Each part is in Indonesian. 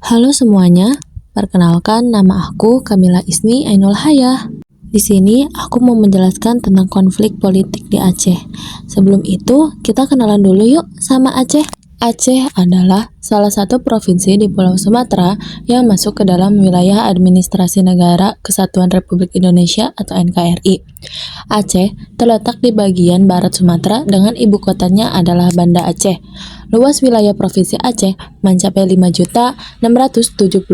Halo semuanya, perkenalkan nama aku Kamila Ismi Ainul Hayah. Di sini aku mau menjelaskan tentang konflik politik di Aceh. Sebelum itu, kita kenalan dulu yuk sama Aceh. Aceh adalah salah satu provinsi di Pulau Sumatera yang masuk ke dalam wilayah administrasi negara Kesatuan Republik Indonesia atau NKRI. Aceh terletak di bagian barat Sumatera dengan ibu kotanya adalah Banda Aceh. Luas wilayah Provinsi Aceh mencapai 5.677.081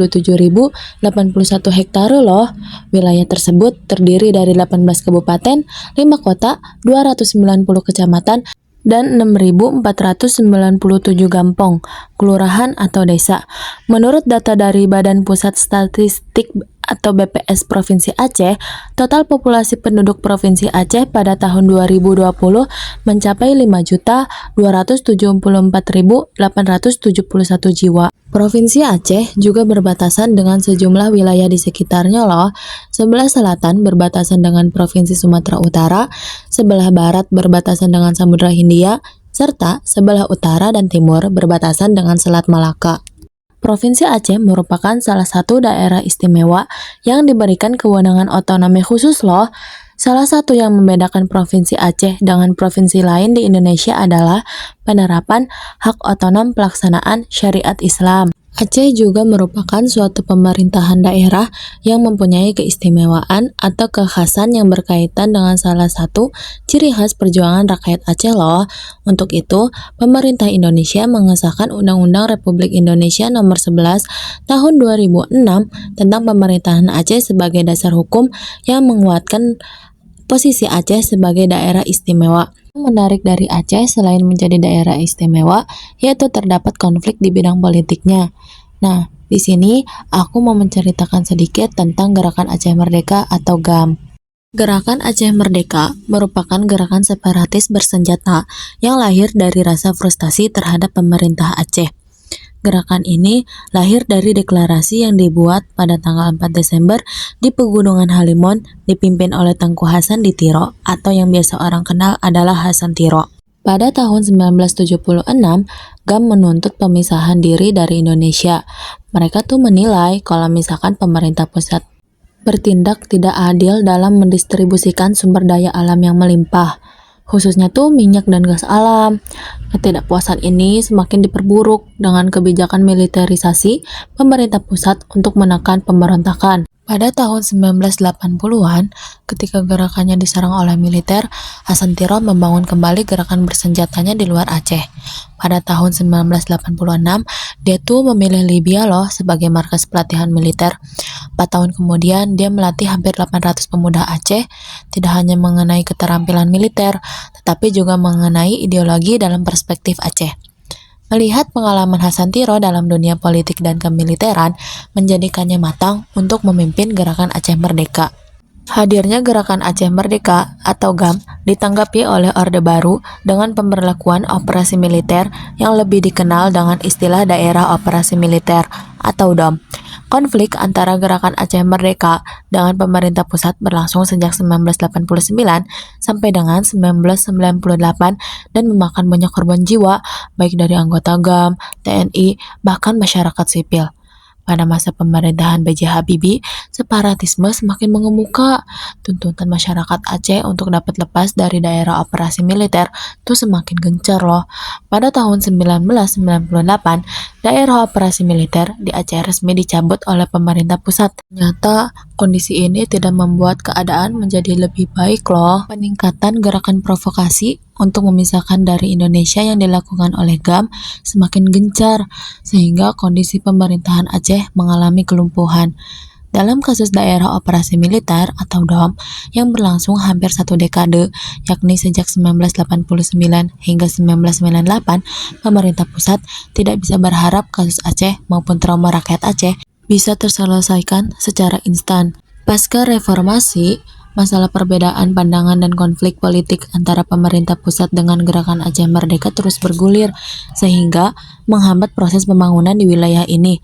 hektare loh. Wilayah tersebut terdiri dari 18 kabupaten, 5 kota, 290 kecamatan, dan 6.497 gampong, kelurahan atau desa. Menurut data dari Badan Pusat Statistik atau BPS Provinsi Aceh, total populasi penduduk Provinsi Aceh pada tahun 2020 mencapai 5.274.871 jiwa. Provinsi Aceh juga berbatasan dengan sejumlah wilayah di sekitarnya loh. Sebelah selatan berbatasan dengan Provinsi Sumatera Utara, sebelah barat berbatasan dengan Samudra Hindia, serta sebelah utara dan timur berbatasan dengan Selat Malaka. Provinsi Aceh merupakan salah satu daerah istimewa yang diberikan kewenangan otonomi khusus loh. Salah satu yang membedakan Provinsi Aceh dengan provinsi lain di Indonesia adalah penerapan hak otonom pelaksanaan syariat Islam. Aceh juga merupakan suatu pemerintahan daerah yang mempunyai keistimewaan atau kekhasan yang berkaitan dengan salah satu ciri khas perjuangan rakyat Aceh loh. Untuk itu, pemerintah Indonesia mengesahkan Undang-Undang Republik Indonesia Nomor 11 Tahun 2006 tentang pemerintahan Aceh sebagai dasar hukum yang menguatkan posisi Aceh sebagai daerah istimewa. Yang menarik dari Aceh selain menjadi daerah istimewa, yaitu terdapat konflik di bidang politiknya. Nah, di sini aku mau menceritakan sedikit tentang Gerakan Aceh Merdeka atau GAM. Gerakan Aceh Merdeka merupakan gerakan separatis bersenjata yang lahir dari rasa frustasi terhadap pemerintah Aceh. Gerakan ini lahir dari deklarasi yang dibuat pada tanggal 4 Desember di Pegunungan Halimun dipimpin oleh Tengku Hasan di Tiro atau yang biasa orang kenal adalah Hasan Tiro. Pada tahun 1976, GAM menuntut pemisahan diri dari Indonesia. Mereka tuh menilai kalau misalkan pemerintah pusat bertindak tidak adil dalam mendistribusikan sumber daya alam yang melimpah, khususnya tuh minyak dan gas alam. Ketidakpuasan ini semakin diperburuk dengan kebijakan militerisasi pemerintah pusat untuk menekan pemberontakan. Pada tahun 1980-an, ketika gerakannya diserang oleh militer, Hasan Tiro membangun kembali gerakan bersenjatanya di luar Aceh. Pada tahun 1986, dia tuh memilih Libya loh sebagai markas pelatihan militer. 4 tahun kemudian, dia melatih hampir 800 pemuda Aceh, tidak hanya mengenai keterampilan militer, tetapi juga mengenai ideologi dalam perspektif Aceh. Melihat pengalaman Hasan Tiro dalam dunia politik dan kemiliteran, menjadikannya matang untuk memimpin Gerakan Aceh Merdeka. Hadirnya Gerakan Aceh Merdeka atau GAM ditanggapi oleh Orde Baru dengan pemberlakuan operasi militer yang lebih dikenal dengan istilah Daerah Operasi Militer atau DOM. Konflik antara Gerakan Aceh Merdeka dengan pemerintah pusat berlangsung sejak 1989 sampai dengan 1998 dan memakan banyak korban jiwa baik dari anggota GAM, TNI, bahkan masyarakat sipil. Pada masa pemerintahan B.J. Habibie, separatisme semakin mengemuka. Tuntutan masyarakat Aceh untuk dapat lepas dari daerah operasi militer itu semakin gencar loh. Pada tahun 1998, daerah operasi militer di Aceh resmi dicabut oleh pemerintah pusat. Ternyata kondisi ini tidak membuat keadaan menjadi lebih baik loh. Peningkatan gerakan provokasi untuk memisahkan dari Indonesia yang dilakukan oleh GAM semakin gencar, sehingga kondisi pemerintahan Aceh mengalami kelumpuhan. Dalam kasus daerah operasi militer atau DOM yang berlangsung hampir 1 dekade, yakni sejak 1989 hingga 1998, pemerintah pusat tidak bisa berharap kasus Aceh maupun trauma rakyat Aceh bisa terselesaikan secara instan. Pasca reformasi, masalah perbedaan pandangan dan konflik politik antara pemerintah pusat dengan Gerakan Aceh Merdeka terus bergulir, sehingga menghambat proses pembangunan di wilayah ini.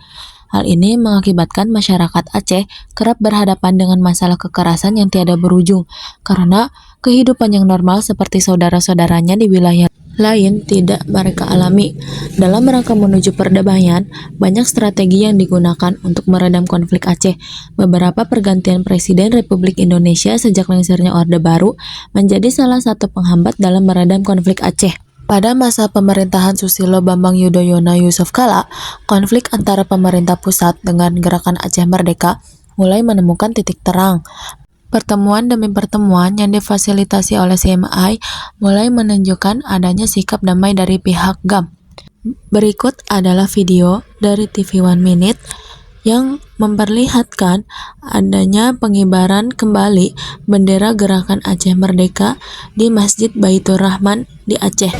Hal ini mengakibatkan masyarakat Aceh kerap berhadapan dengan masalah kekerasan yang tiada berujung, karena kehidupan yang normal seperti saudara-saudaranya di wilayah lain tidak mereka alami. Dalam rangka menuju perdamaian, banyak strategi yang digunakan untuk meredam konflik Aceh. Beberapa pergantian Presiden Republik Indonesia sejak lengsernya Orde Baru menjadi salah satu penghambat dalam meredam konflik Aceh. Pada masa pemerintahan Susilo Bambang Yudhoyono Yusuf Kala, konflik antara pemerintah pusat dengan Gerakan Aceh Merdeka mulai menemukan titik terang. Pertemuan demi pertemuan yang difasilitasi oleh CMI mulai menunjukkan adanya sikap damai dari pihak GAM. Berikut adalah video dari TV One Minute yang memperlihatkan adanya pengibaran kembali bendera Gerakan Aceh Merdeka di Masjid Baitur Rahman di Aceh.